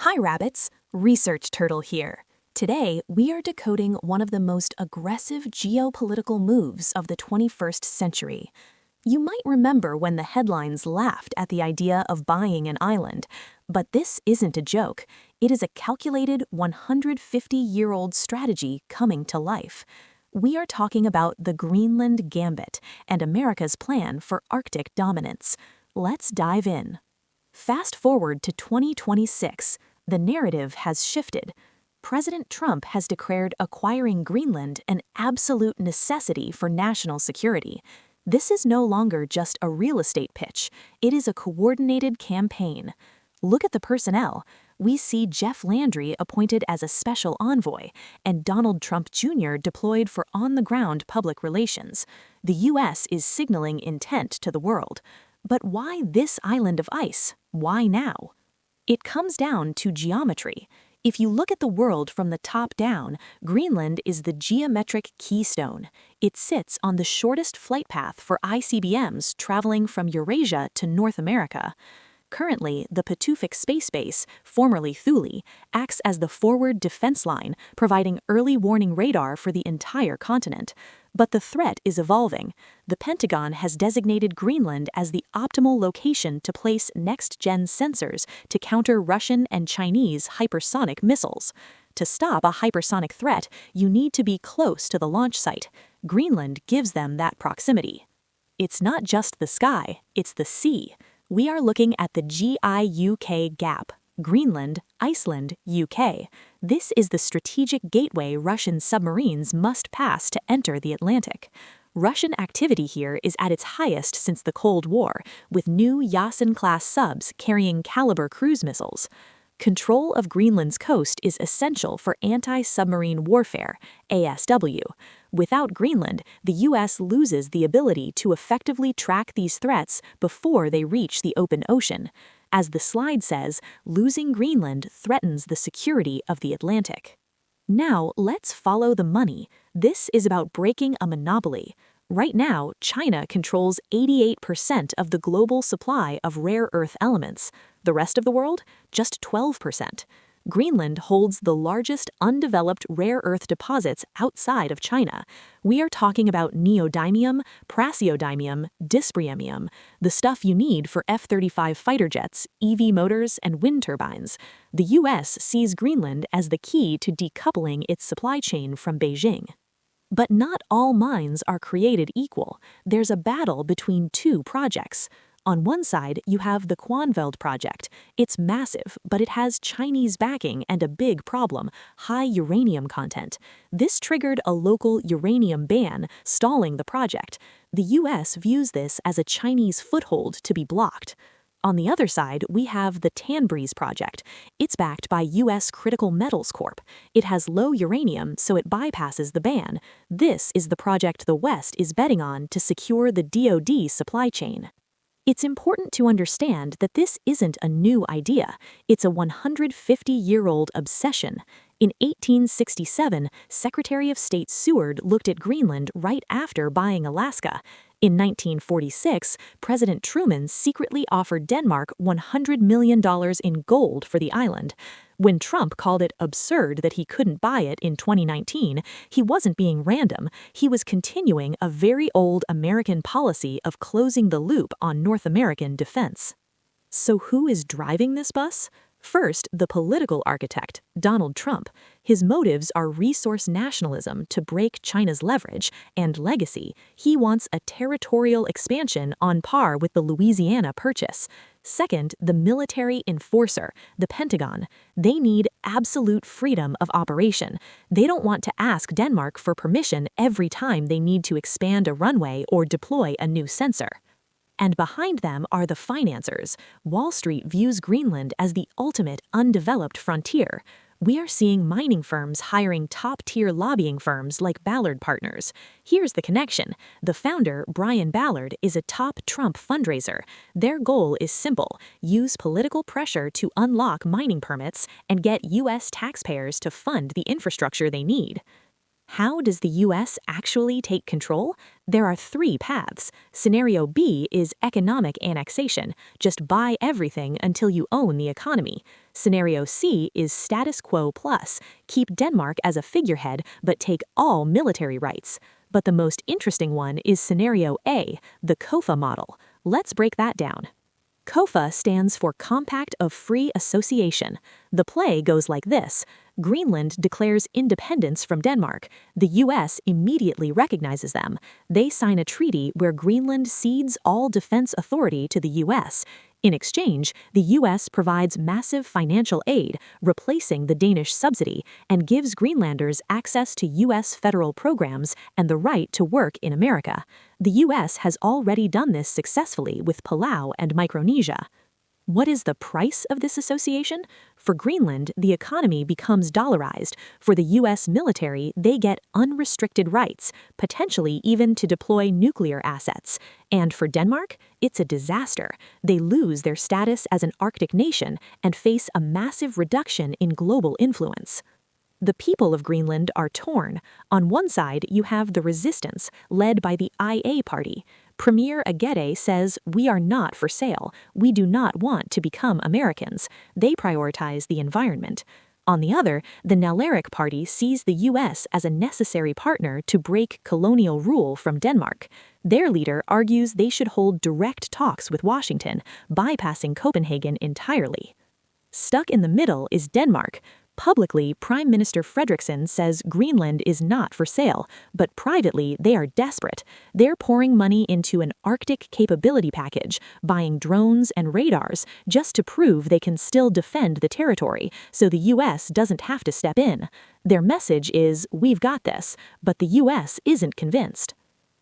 Hi rabbits, Research Turtle here. Today, we are decoding one of the most aggressive geopolitical moves of the 21st century. You might remember when the headlines laughed at the idea of buying an island, but this isn't a joke. It is a calculated 150-year-old strategy coming to life. We are talking about the Greenland Gambit and America's plan for Arctic dominance. Let's dive in. Fast forward to 2026. The narrative has shifted. President Trump has declared acquiring Greenland an absolute necessity for national security. This is no longer just a real estate pitch. It is a coordinated campaign. Look at the personnel. We see Jeff Landry appointed as a special envoy and Donald Trump Jr. deployed for on-the-ground public relations. The U.S. is signaling intent to the world. But why this island of ice? Why now? It comes down to geometry. If you look at the world from the top down, Greenland is the geometric keystone. It sits on the shortest flight path for ICBMs traveling from Eurasia to North America. Currently, the Pituffik Space Base, formerly Thule, acts as the forward defense line, providing early warning radar for the entire continent. But the threat is evolving. The Pentagon has designated Greenland as the optimal location to place next-gen sensors to counter Russian and Chinese hypersonic missiles. To stop a hypersonic threat, you need to be close to the launch site. Greenland gives them that proximity. It's not just the sky, it's the sea. We are looking at the GIUK gap. Greenland, Iceland, UK. This is the strategic gateway Russian submarines must pass to enter the Atlantic. Russian activity here is at its highest since the Cold War, with new Yasin-class subs carrying Caliber cruise missiles. Control of Greenland's coast is essential for anti-submarine warfare, ASW. Without Greenland, the U.S. loses the ability to effectively track these threats before they reach the open ocean. As the slide says, losing Greenland threatens the security of the Atlantic. Now, let's follow the money. This is about breaking a monopoly. Right now, China controls 88% of the global supply of rare earth elements. The rest of the world, just 12%. Greenland holds the largest undeveloped rare earth deposits outside of China. We are talking about neodymium, praseodymium, dyspremium, the stuff you need for F-35 fighter jets, EV motors, and wind turbines. The U.S. sees Greenland as the key to decoupling its supply chain from Beijing. But not all mines are created equal. There's a battle between two projects. On one side, you have the Kwanveld project. It's massive, but it has Chinese backing and a big problem: high uranium content. This triggered a local uranium ban, stalling the project. The U.S. views this as a Chinese foothold to be blocked. On the other side, we have the Tanbreeze project. It's backed by U.S. Critical Metals Corp. It has low uranium, so it bypasses the ban. This is the project the West is betting on to secure the DoD supply chain. It's important to understand that this isn't a new idea. It's a 150-year-old obsession. In 1867, Secretary of State Seward looked at Greenland right after buying Alaska. In 1946, President Truman secretly offered Denmark $100 million in gold for the island. When Trump called it absurd that he couldn't buy it in 2019, he wasn't being random. He was continuing a very old American policy of closing the loop on North American defense. So who is driving this bus? First, the political architect, Donald Trump. His motives are resource nationalism to break China's leverage and legacy. He wants a territorial expansion on par with the Louisiana Purchase. Second, the military enforcer, the Pentagon. They need absolute freedom of operation. They don't want to ask Denmark for permission every time they need to expand a runway or deploy a new sensor. And behind them are the financiers. Wall Street views Greenland as the ultimate undeveloped frontier. We are seeing mining firms hiring top-tier lobbying firms like Ballard Partners. Here's the connection. The founder, Brian Ballard, is a top Trump fundraiser. Their goal is simple: use political pressure to unlock mining permits and get U.S. taxpayers to fund the infrastructure they need. How does the US actually take control? There are three paths. Scenario B is economic annexation. Just buy everything until you own the economy. Scenario C is status quo plus. Keep Denmark as a figurehead, but take all military rights. But the most interesting one is Scenario A, the COFA model. Let's break that down. COFA stands for Compact of Free Association. The play goes like this. Greenland declares independence from Denmark. The US immediately recognizes them. They sign a treaty where Greenland cedes all defense authority to the US. In exchange, the US provides massive financial aid, replacing the Danish subsidy, and gives Greenlanders access to US federal programs and the right to work in America. The US has already done this successfully with Palau and Micronesia. What is the price of this association? For Greenland, the economy becomes dollarized. For the US military, they get unrestricted rights, potentially even to deploy nuclear assets. And for Denmark, it's a disaster. They lose their status as an Arctic nation and face a massive reduction in global influence. The people of Greenland are torn. On one side, you have the resistance, led by the IA party. Premier Agede says, "We are not for sale. We do not want to become Americans." They prioritize the environment. On the other, the Naleric party sees the US as a necessary partner to break colonial rule from Denmark. Their leader argues they should hold direct talks with Washington, bypassing Copenhagen entirely. Stuck in the middle is Denmark. Publicly, Prime Minister Frederiksen says Greenland is not for sale, but privately, they are desperate. They're pouring money into an Arctic capability package, buying drones and radars, just to prove they can still defend the territory, so the US doesn't have to step in. Their message is, "We've got this," but the US isn't convinced.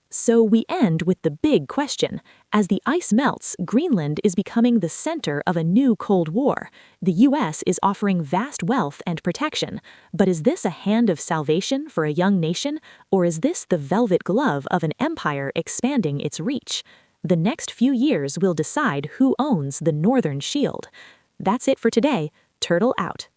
So we end with the big question. As the ice melts, Greenland is becoming the center of a new Cold War. The US is offering vast wealth and protection. But is this a hand of salvation for a young nation, or is this the velvet glove of an empire expanding its reach? The next few years will decide who owns the Northern Shield. That's it for today. Turtle out.